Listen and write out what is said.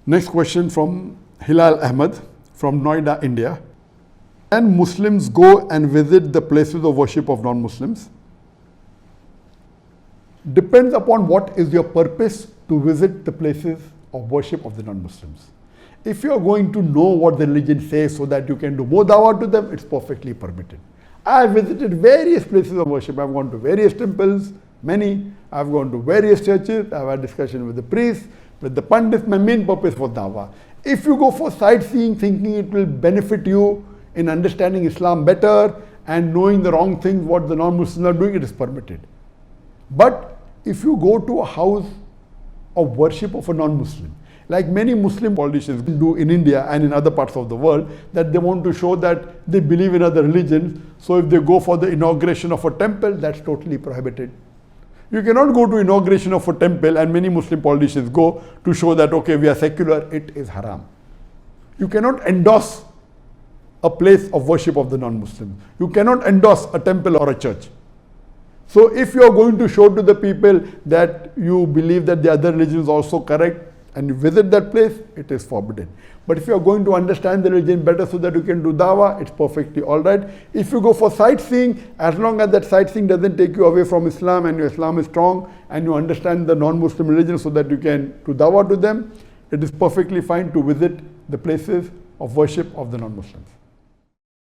Next question from Hilal Ahmed from Noida, India. Can Muslims go and visit the places of worship of non-Muslims? Depends upon what is your purpose to visit the places of worship of the non-Muslims. If you are going to know what the religion says so that you can do more dawah to them, it's perfectly permitted. I have visited various places of worship. I've gone to various temples, many. I've gone to various churches. I've had discussion with the priests, with the pandits. My main purpose was dawah. If you go for sightseeing, thinking it will benefit you in understanding Islam better and knowing the wrong things, what the non-Muslims are doing, it is permitted. But if you go to a house of worship of a non-Muslim, like many Muslim politicians do in India and in other parts of the world, that they want to show that they believe in other religions. So if they go for the inauguration of a temple, that's totally prohibited. You cannot go to inauguration of a temple, and many Muslim politicians go to show that, okay, we are secular, it is haram. You cannot endorse a place of worship of the non-Muslims. You cannot endorse a temple or a church. So if you are going to show to the people that you believe that the other religion is also correct and you visit that place, it is forbidden. But if you are going to understand the religion better so that you can do dawah, it's perfectly all right. If you go for sightseeing, as long as that sightseeing doesn't take you away from Islam and your Islam is strong and you understand the non-Muslim religion so that you can do dawah to them, it is perfectly fine to visit the places of worship of the non-Muslims.